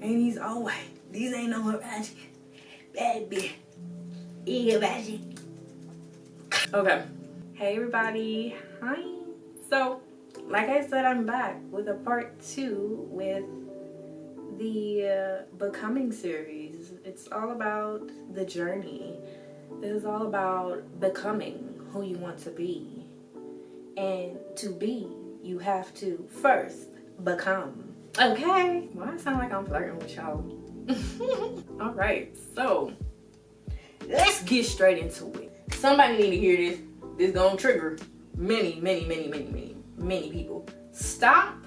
And he's always, these ain't no magic. Bad bitch. Yeah, magic. Okay. Hey everybody. Hi. So, like I said, I'm back with a part 2 with the Becoming series. It's all about the journey. It is all about becoming who you want to be. And to be, you have to first become. Okay? Why I sound like I'm flirting with y'all? Alright, so let's get straight into it. Somebody need to hear this. This gonna trigger many people. Stop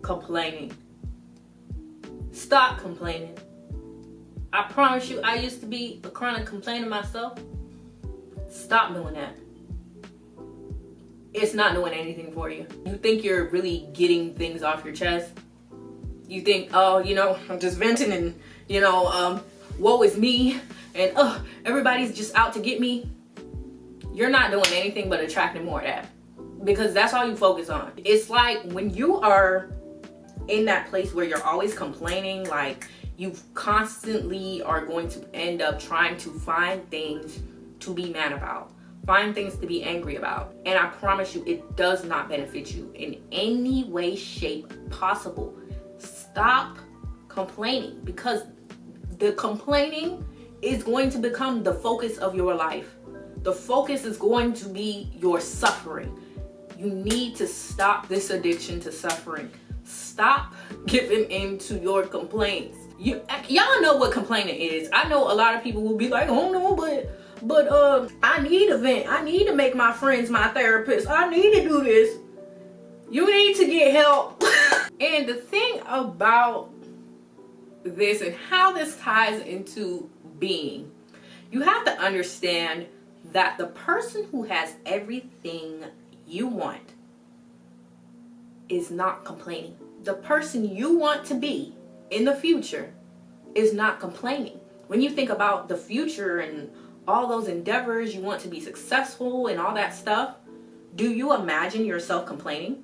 complaining. Stop complaining. I promise you, I used to be a chronic complainer myself. Stop doing that. It's not doing anything for you. You think you're really getting things off your chest. You think, oh, you know, I'm just venting and, you know, woe is me. And, everybody's just out to get me. You're not doing anything but attracting more of that. Because that's all you focus on. It's like when you are in that place where you're always complaining, like you constantly are going to end up trying to find things to be mad about. Find things to be angry about. And I promise you, it does not benefit you in any way, shape possible. Stop complaining, because the complaining is going to become the focus of your life. The focus is going to be your suffering. You need to stop this addiction to suffering. Stop giving in to your complaints. Y'all know what complaining is. I know a lot of people will be like, oh no, but I need a vent. I need to make my friends my therapist. I need to do this. You need to get help. And the thing about this and how this ties into being, you have to understand that the person who has everything you want is not complaining. The person you want to be in the future is not complaining. When you think about the future and all those endeavors, you want to be successful and all that stuff, do you imagine yourself complaining?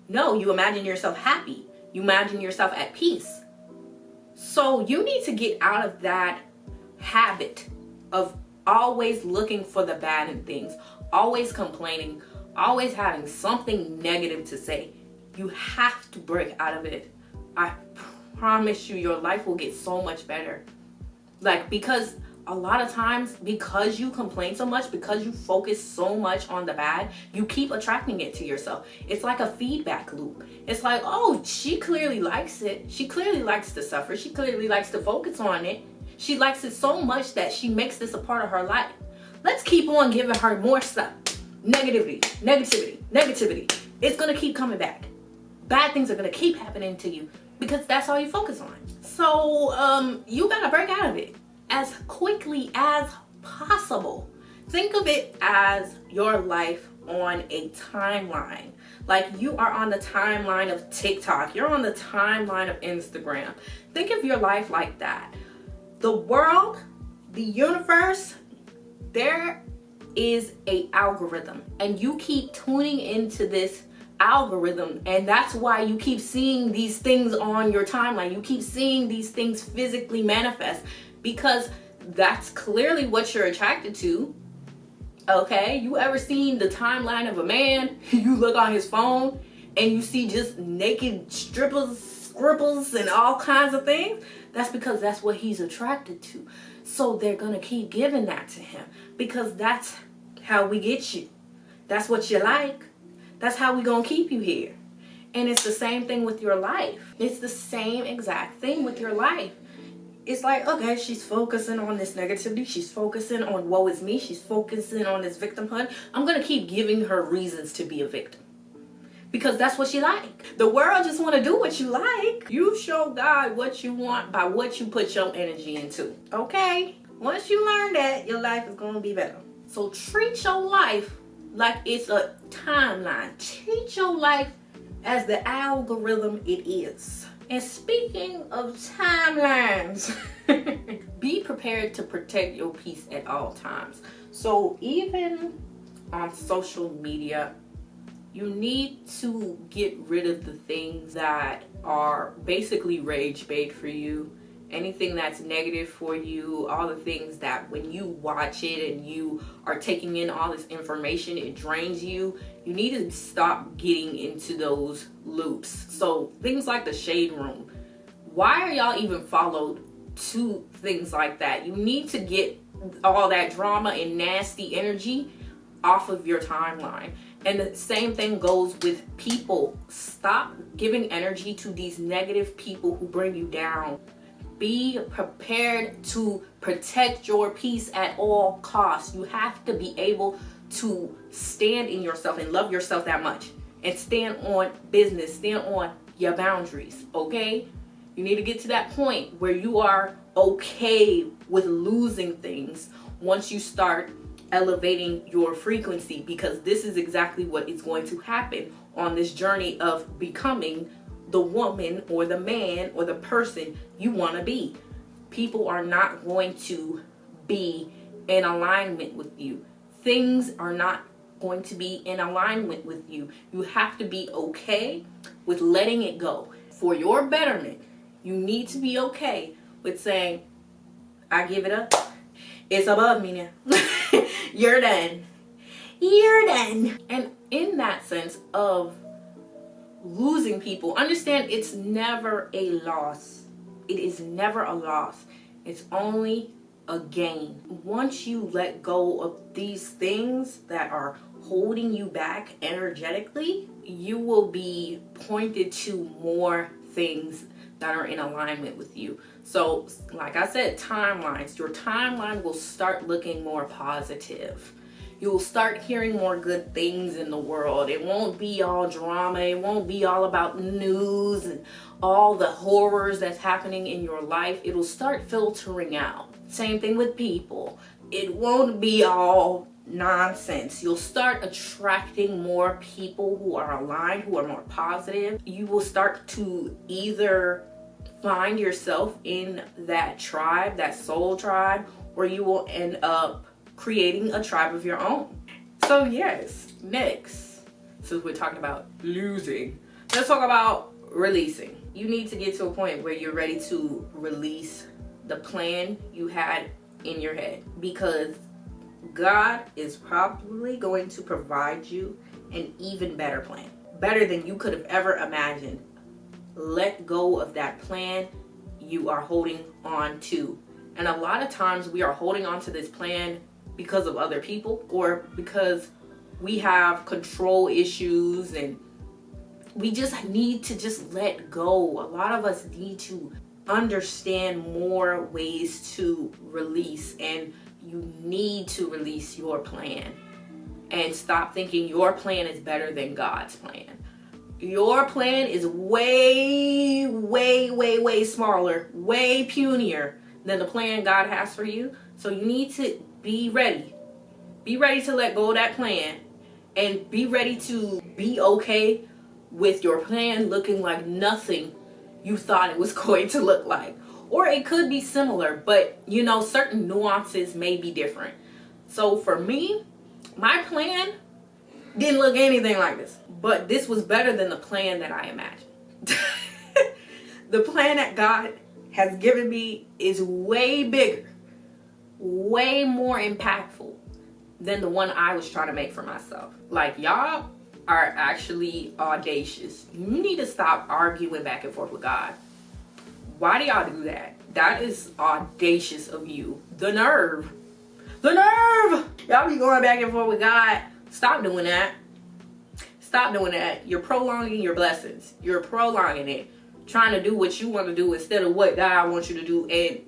No, you imagine yourself happy. You imagine yourself at peace. So you need to get out of that habit of always looking for the bad in things, always complaining, always having something negative to say. You have to break out of it. I promise you, your life will get so much better. Because a lot of times, because you complain so much, because you focus so much on the bad, you keep attracting it to yourself. It's like a feedback loop. It's like, oh, she clearly likes it. She clearly likes to suffer. She clearly likes to focus on it. She likes it so much that she makes this a part of her life. Let's keep on giving her more stuff. Negativity. It's going to keep coming back. Bad things are going to keep happening to you because that's all you focus on. So you got to break out of it as quickly as possible. Think of it as your life on a timeline. Like you are on the timeline of TikTok. You're on the timeline of Instagram. Think of your life like that. The world, the universe, there is an algorithm, and you keep tuning into this algorithm, and that's why you keep seeing these things on your timeline. You keep seeing these things physically manifest because that's clearly what you're attracted to. Okay, you ever seen the timeline of a man? You look on his phone and you see just naked strippers, scribbles, and all kinds of things. That's because that's what he's attracted to. So they're gonna keep giving that to him because that's how we get you. That's what you like. That's how we gonna keep you here. And it's the same thing with your life. It's the same exact thing with your life. It's like, okay, she's focusing on this negativity. She's focusing on woe is me. She's focusing on this victimhood. I'm gonna keep giving her reasons to be a victim. Because that's what she like. The world just want to do what you like. You show God what you want by what you put your energy into. Okay? Once you learn that, your life is going to be better. So treat your life like it's a timeline. Treat your life as the algorithm it is. And speaking of timelines, be prepared to protect your peace at all times. So even on social media, You need to get rid of the things that are basically rage bait for you. Anything that's negative for you, all the things that when you watch it and you are taking in all this information, it drains you. You need to stop getting into those loops. So things like the shade room. Why are y'all even followed to things like that? You need to get all that drama and nasty energy off of your timeline. And the same thing goes with people. Stop giving energy to these negative people who bring you down. Be prepared to protect your peace at all costs. You have to be able to stand in yourself and love yourself that much and stand on business, stand on your boundaries, okay? You need to get to that point where you are okay with losing things once you start elevating your frequency, because this is exactly what is going to happen on this journey of becoming the woman or the man or the person you want to be. People are not going to be in alignment with you. Things are not going to be in alignment with you. You have to be okay with letting it go. For your betterment, you need to be okay with saying, I give it up. It's above me now. You're done. You're done. And in that sense of losing people, understand it's never a loss. It is never a loss. It's only a gain. Once you let go of these things that are holding you back energetically, you will be pointed to more things that are in alignment with you. So like I said, timelines. Your timeline will start looking more positive. You will start hearing more good things in the world. It won't be all drama. It won't be all about news and all the horrors that's happening in your life. It'll start filtering out. Same thing with people. It won't be all nonsense. You'll start attracting more people who are aligned, who are more positive. You will start to either find yourself in that tribe, that soul tribe, or you will end up creating a tribe of your own. So yes, next, since we're talking about losing, let's talk about releasing. You need to get to a point where you're ready to release the plan you had in your head, because God is probably going to provide you an even better plan, better than you could have ever imagined. Let go of that plan you are holding on to. And a lot of times we are holding on to this plan because of other people, or because we have control issues, and we just need to just let go. A lot of us need to understand more ways to release, and you need to release your plan and stop thinking your plan is better than God's plan. Your plan is way, way, way, way smaller, way punier than the plan God has for you. So you need to be ready. Be ready to let go of that plan, and be ready to be okay with your plan looking like nothing you thought it was going to look like. Or it could be similar, but you know, certain nuances may be different. So for me, my plan didn't look anything like this, but this was better than the plan that I imagined. The plan that God has given me is way bigger, way more impactful than the one I was trying to make for myself. Like, y'all are actually audacious. You need to stop arguing back and forth with God. Why do y'all do that? That is audacious of you. The nerve. The nerve! Y'all be going back and forth with God. Stop doing that. Stop doing that. You're prolonging your blessings. You're prolonging it. Trying to do what you want to do instead of what God wants you to do. And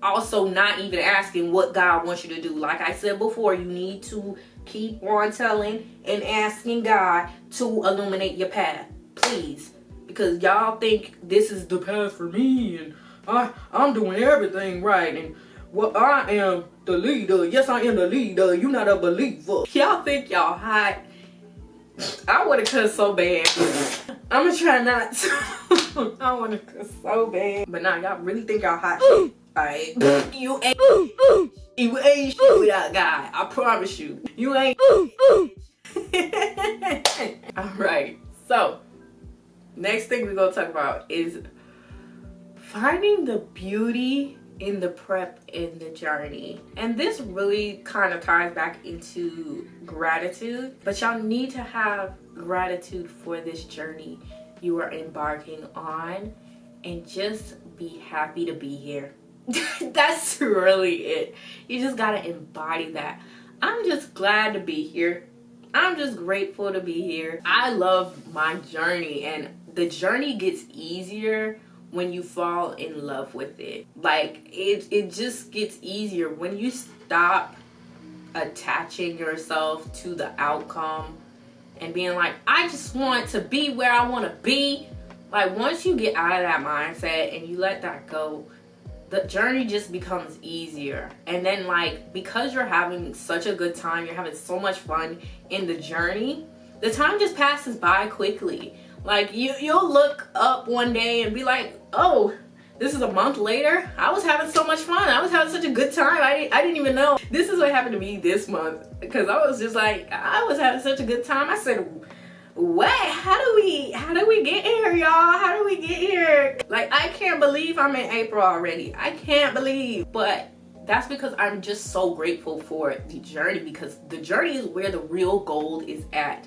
also not even asking what God wants you to do. Like I said before, you need to keep on telling and asking God to illuminate your path. Please. Because y'all think this is the path for me, and I'm doing everything right, and well, I am the leader. Yes, I am the leader. You're not a believer. Y'all think y'all hot. I want to cuss so bad. I'm going to try not to. I want to cuss so bad. But nah, y'all really think y'all hot. Alright? You ain't shit without God. I promise you. You ain't All right, so next thing we're gonna talk about is finding the beauty in the prep, in the journey. And this really kind of ties back into gratitude, but y'all need to have gratitude for this journey you are embarking on, and just be happy to be here. That's really it. You just gotta embody that. I'm just glad to be here. I'm just grateful to be here. I love my journey, and the journey gets easier when you fall in love with it. Like, it just gets easier when you stop attaching yourself to the outcome and being like, I just want to be where I want to be. Like, once you get out of that mindset and you let that go, the journey just becomes easier. And then, like, because you're having such a good time, you're having so much fun in the journey, the time just passes by quickly. Like, you'll look up one day and be like, oh, this is a month later. I was having so much fun. I was having such a good time. I didn't even know. This is what happened to me this month, because I was just like, I was having such a good time. I said, what? How do we get here, y'all? How do we get here? Like, I can't believe I'm in April already. I can't believe. But that's because I'm just so grateful for the journey, because the journey is where the real gold is at.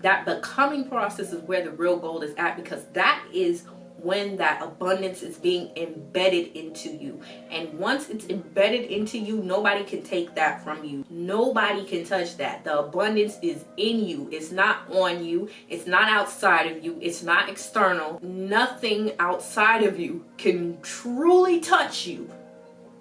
That becoming process is where the real gold is at, because that is when that abundance is being embedded into you. And once it's embedded into you, nobody can take that from you. Nobody can touch that. The abundance is in you. It's not on you. It's not outside of you. It's not external. Nothing outside of you can truly touch you.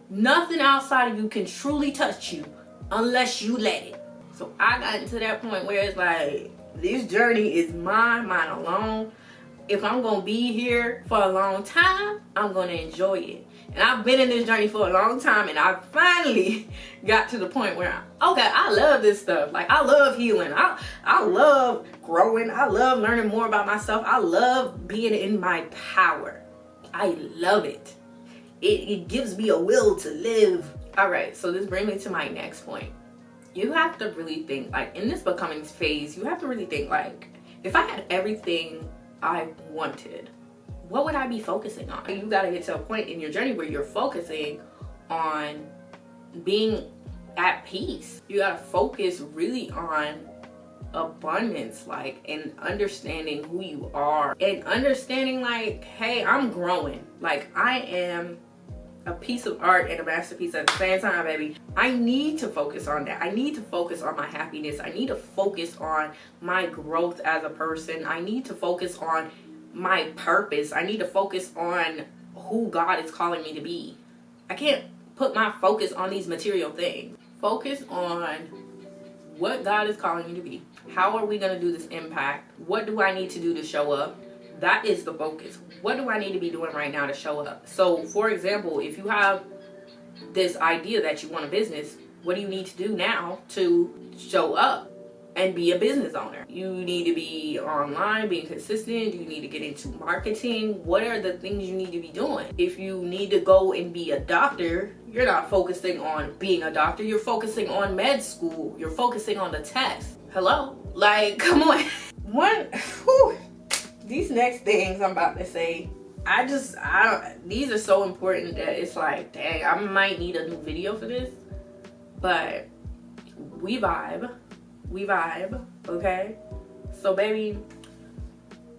Nothing outside of you can truly touch you unless you let it. So I got to that point where it's like, this journey is mine alone. If I'm gonna be here for a long time, I'm gonna enjoy it. And I've been in this journey for a long time, and I finally got to the point where, okay, I love this stuff. Like, I love healing. I love growing. I love learning more about myself. I love being in my power. I love it. It gives me a will to live. All right, so this brings me to my next point. You have to really think, like, in this becoming phase, you have to really think, like, if I had everything I wanted, what would I be focusing on? You got to get to a point in your journey where you're focusing on being at peace. You got to focus really on abundance, like, and understanding who you are, and understanding, like, hey, I'm growing. Like, I am a piece of art and a masterpiece at the same time, baby. I need to focus on that. I need to focus on my happiness. I need to focus on my growth as a person. I need to focus on my purpose. I need to focus on who God is calling me to be. I can't put my focus on these material things. Focus on what God is calling you to be. How are we going to do this impact? What do I need to do to show up? That is the focus. What do I need to be doing right now to show up? So, for example, if you have this idea that you want a business, what do you need to do now to show up and be a business owner? You need to be online, being consistent. You need to get into marketing. What are the things you need to be doing? If you need to go and be a doctor, you're not focusing on being a doctor. You're focusing on med school. You're focusing on the test. Hello? Like, come on. These next things I'm about to say, these are so important that it's like, dang, I might need a new video for this. But we vibe, okay? So, baby,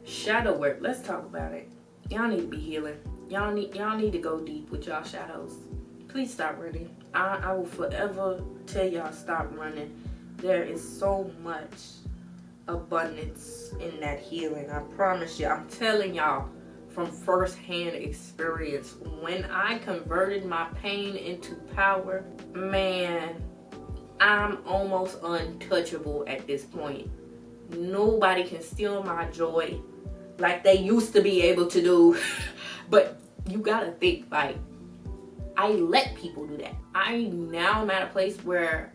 shadow work, let's talk about it. Y'all need to be healing. Y'all need to go deep with y'all shadows. Please stop running. I will forever tell y'all stop running. There is so much abundance in that healing. I promise you. I'm telling y'all from first-hand experience. When I converted my pain into power, man, I'm almost untouchable at this point. Nobody can steal my joy like they used to be able to do. But you gotta think, like, I let people do that. I now am at a place where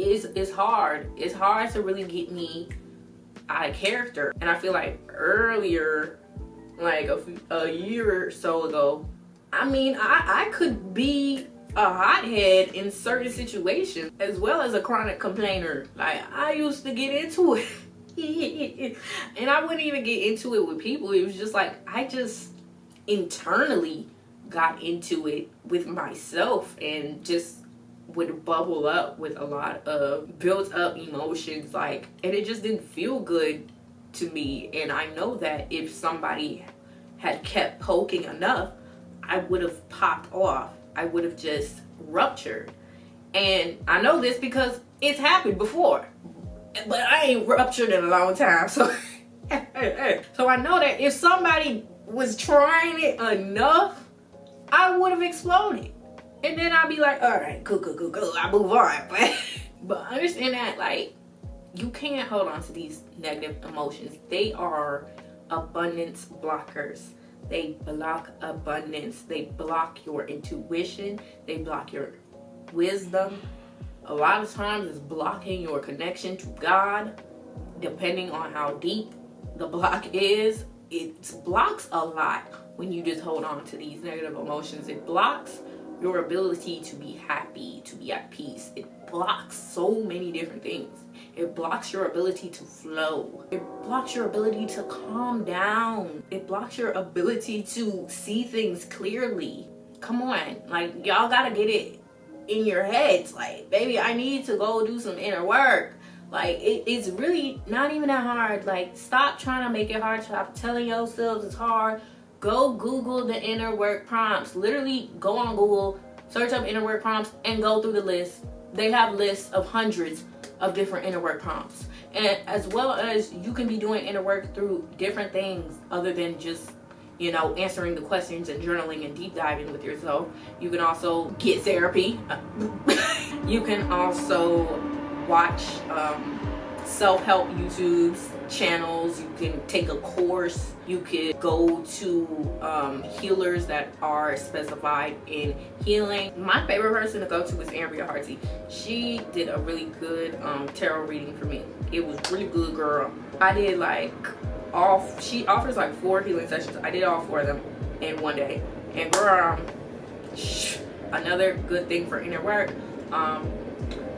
it's hard. It's hard to really get me out of character. And I feel like earlier, like a year or so ago, I mean, I could be a hothead in certain situations, as well as a chronic complainer. Like, I used to get into it. And I wouldn't even get into it with people. It was just like, I just internally got into it with myself and just would bubble up with a lot of built up emotions, like, and it just didn't feel good to me. And I know that if somebody had kept poking enough, I would have popped off. I would have just ruptured. And I know this because it's happened before, but I ain't ruptured in a long time. So so I know that if somebody was trying it enough, I would have exploded. And then I'd be like, all right, cool, I move on. But understand that, like, you can't hold on to these negative emotions. They are abundance blockers. They block abundance. They block your intuition. They block your wisdom. A lot of times it's blocking your connection to God. Depending on how deep the block is, it blocks a lot when you just hold on to these negative emotions. It blocks your ability to be happy, to be at peace. It blocks so many different things. It blocks your ability to flow. It blocks your ability to calm down. It blocks your ability to see things clearly. Come on, like, y'all gotta get it in your heads. Like, baby, I need to go do some inner work. Like, it's really not even that hard. Like, stop trying to make it hard. Stop telling yourselves it's hard. Go Google the inner work prompts. Literally go on Google, search up inner work prompts, and go through the list. They have lists of hundreds of different inner work prompts. And as well as you can be doing inner work through different things other than just, you know, answering the questions and journaling and deep diving with yourself. You can also get therapy. You can also watch self-help YouTube channels. You can take a course. You could go to healers that are specified in healing. My favorite person to go to is Andrea Harty. She did a really good tarot reading for me. It was really good, girl. I did like she offers like 4 healing sessions. I did all 4 of them in one day. And girl, another good thing for inner work,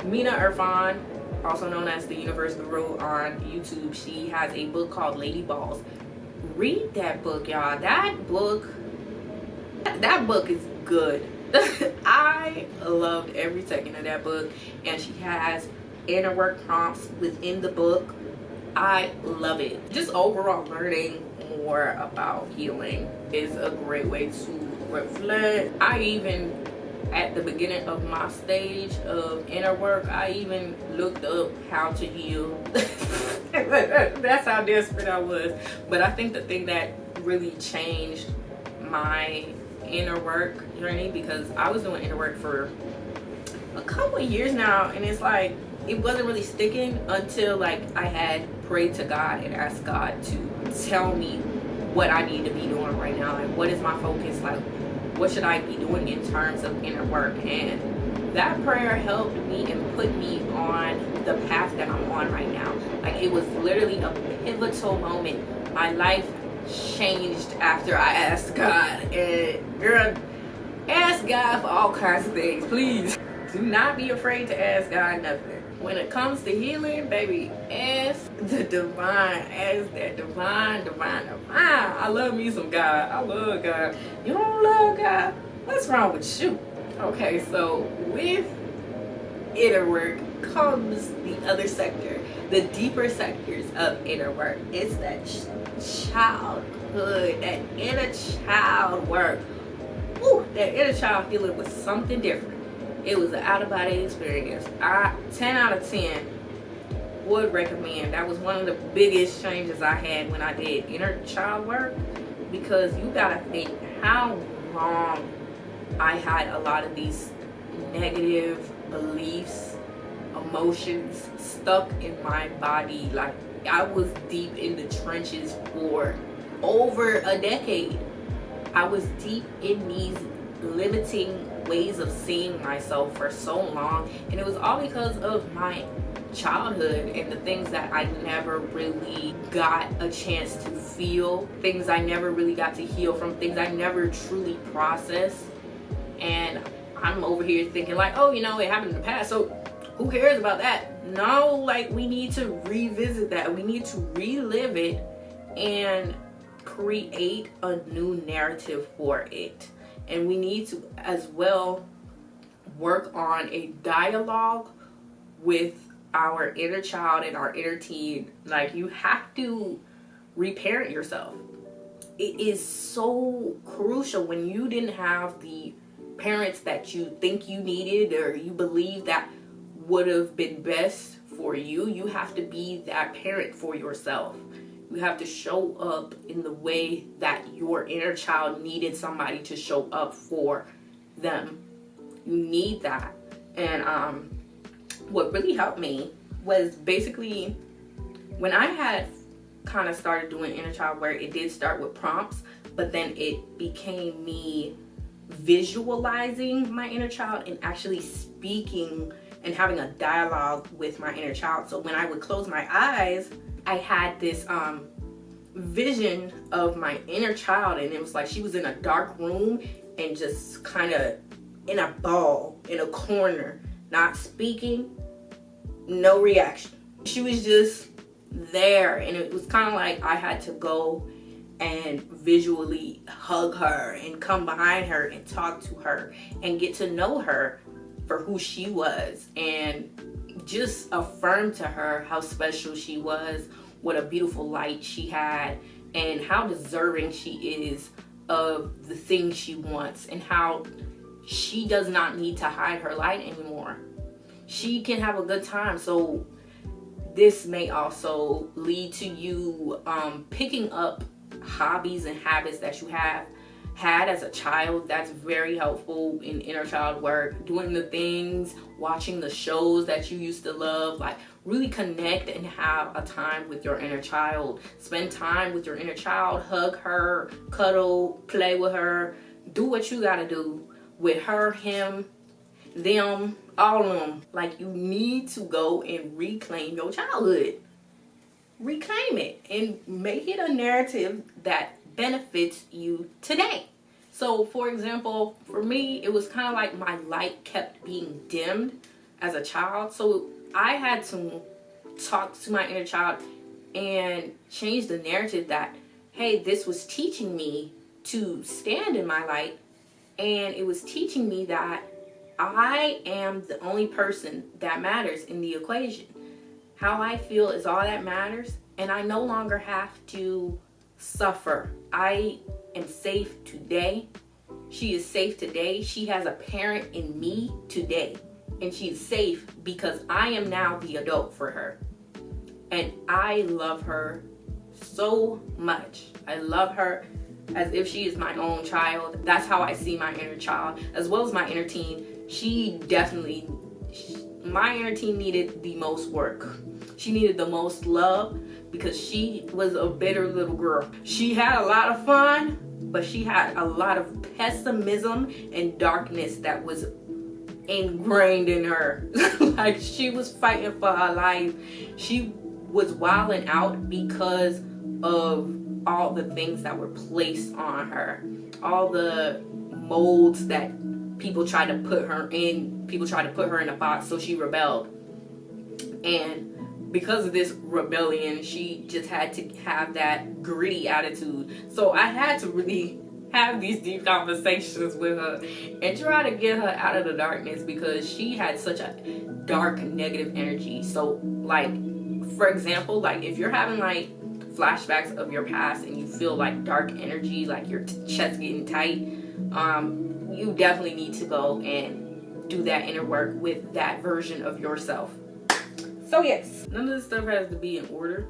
Mina Irfan, also known as the Universe Guru on YouTube, she has a book called Lady Balls. Read that book, y'all. That book is good. I loved every second of that book, and she has inner work prompts within the book. I love it. Just overall learning more about healing is a great way to reflect. I even, at the beginning of my stage of inner work, I even looked up how to heal. That's how desperate I was. But I think the thing that really changed my inner work journey, because I was doing inner work for a couple of years now, and it's like it wasn't really sticking until like I had prayed to God and asked God to tell me what I need to be doing right now, and what is my focus, like what should I be doing in terms of inner work. And that prayer helped me and put me on the path that I'm on right now. Like, it was literally a pivotal moment. My life changed after I asked God. And girl, ask God for all kinds of things, please. Do not be afraid to ask God nothing. When it comes to healing, baby, ask the divine. Ask that divine. I love me some God. I love God. You don't love God? What's wrong with you? Okay, so with inner work comes the other sector, the deeper sectors of inner work. It's that childhood, that inner child work. Ooh, that inner child healing was something different. It was an out-of-body experience. 10 out of 10 would recommend. That was one of the biggest changes I had when I did inner child work, because you gotta think how long I had a lot of these negative beliefs, emotions stuck in my body. Like, I was deep in the trenches for over a decade. I was deep in these limiting ways of seeing myself for so long, and it was all because of my childhood and the things that I never really got a chance to feel, things I never really got to heal from, things I never truly processed. And I'm over here thinking like, oh, you know, it happened in the past, so who cares about that? No, like, we need to revisit that. We need to relive it and create a new narrative for it. And we need to as well work on a dialogue with our inner child and our inner teen. Like, you have to reparent yourself. It is so crucial. When you didn't have the parents that you think you needed or you believe that would have been best for you, you have to be that parent for yourself. You have to show up in the way that your inner child needed somebody to show up for them. You need that. And what really helped me was basically when I had kind of started doing inner child work. It did start with prompts, but then it became me visualizing my inner child and actually speaking and having a dialogue with my inner child. So when I would close my eyes, I had this vision of my inner child, and it was like she was in a dark room and just kind of in a ball in a corner, not speaking, no reaction. She was just there, and it was kind of like I had to go and visually hug her and come behind her and talk to her and get to know her for who she was, and just affirm to her how special she was, what a beautiful light she had, and how deserving she is of the things she wants, and how she does not need to hide her light anymore. She can have a good time. So this may also lead to you picking up hobbies and habits that you have had as a child. That's very helpful in inner child work. Doing the things, watching the shows that you used to love, like really connect and have a time with your inner child. Spend time with your inner child, hug her, cuddle, play with her, do what you gotta do with her, him, them, all of them. Like, you need to go and reclaim your childhood. Reclaim it and make it a narrative that benefits you today. So for example, for me, it was kind of like my light kept being dimmed as a child. So I had to talk to my inner child and change the narrative that, hey, this was teaching me to stand in my light, and it was teaching me that I am the only person that matters in the equation. How I feel is all that matters, and I no longer have to suffer. I am safe today. She is safe today. She has a parent in me today, and she is safe because I am now the adult for her. And I love her so much. I love her as if she is my own child. That's how I see my inner child, as well as my inner teen. My inner teen needed the most work. She needed the most love because she was a bitter little girl. She had a lot of fun, but she had a lot of pessimism and darkness that was ingrained in her. Like, she was fighting for her life. She was wilding out because of all the things that were placed on her, all the molds that people tried to put her in. People tried to put her in a box, so she rebelled. And because of this rebellion, she just had to have that gritty attitude. So I had to really have these deep conversations with her and try to get her out of the darkness, because she had such a dark, negative energy. So, like, for example, like if you're having like flashbacks of your past and you feel like dark energy, like your chest getting tight, you definitely need to go and do that inner work with that version of yourself. So yes, none of this stuff has to be in order.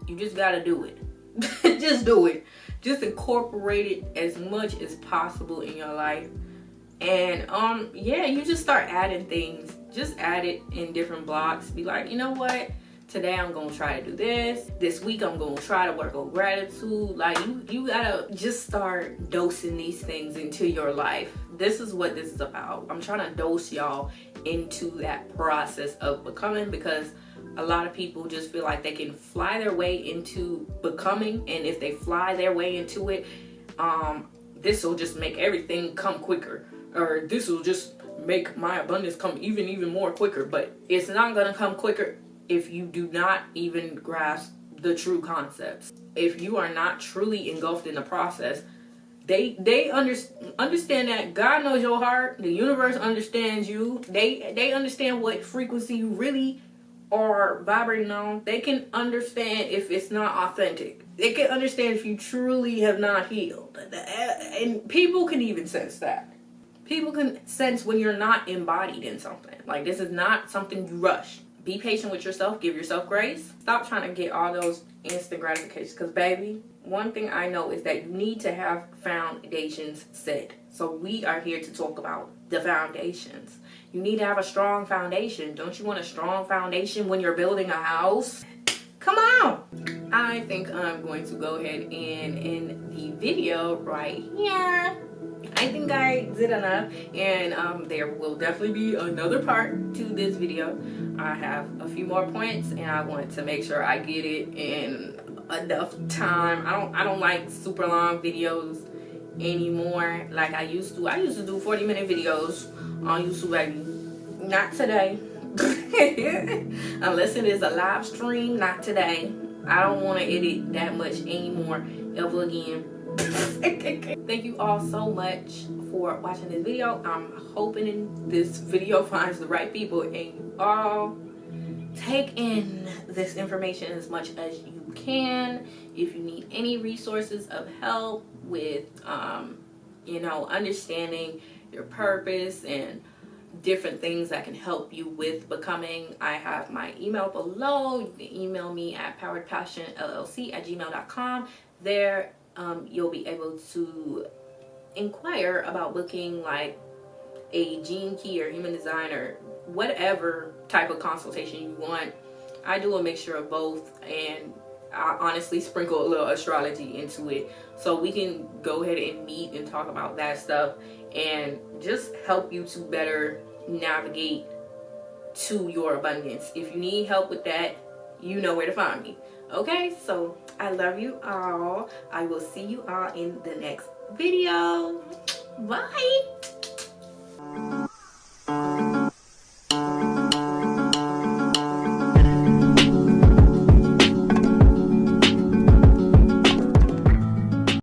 You just gotta do it. Just do it. Just incorporate it as much as possible in your life. And yeah, you just start adding things. Just add it in different blocks. Be like, you know what? Today I'm gonna try to do this. This week I'm gonna try to work on gratitude. Like, you gotta just start dosing these things into your life. This is what this is about. I'm trying to dose y'all into that process of becoming, because a lot of people just feel like they can fly their way into becoming, and if they fly their way into it, this will just make everything come quicker, or this will just make my abundance come even more quicker. But it's not going to come quicker if you do not even grasp the true concepts. If you are not truly engulfed in the process, they understand that God knows your heart. The universe understands you. They understand what frequency you really are vibrating on. They can understand if it's not authentic. They can understand if you truly have not healed. And people can even sense that. People can sense when you're not embodied in something. Like, this is not something you rush. Be patient with yourself. Give yourself grace. Stop trying to get all those instant gratifications. Because, baby, one thing I know is that you need to have foundations set. So we are here to talk about the foundations. You need to have a strong foundation. Don't you want a strong foundation when you're building a house? Come on. I think I'm going to go ahead and end the video right here. I think I did enough, and there will definitely be another part to this video. I have a few more points, and I want to make sure I get it in enough time. I don't like super long videos anymore like I used to. I used to do 40-minute videos on YouTube, baby. Not today. Unless it is a live stream, not today. I don't want to edit that much anymore ever again. Thank you all so much for watching this video. I'm hoping this video finds the right people and you all take in this information as much as you can. If you need any resources of help with understanding your purpose and different things that can help you with becoming, I have my email below. You can email me at poweredpassionllc@gmail.com. There you'll be able to inquire about booking like a gene key or human design or whatever type of consultation you want. I do a mixture of both, and I honestly sprinkle a little astrology into it, so we can go ahead and meet and talk about that stuff and just help you to better navigate to your abundance. If you need help with that, you know where to find me. Okay, so I love you all. I will see you all in the next video. Bye.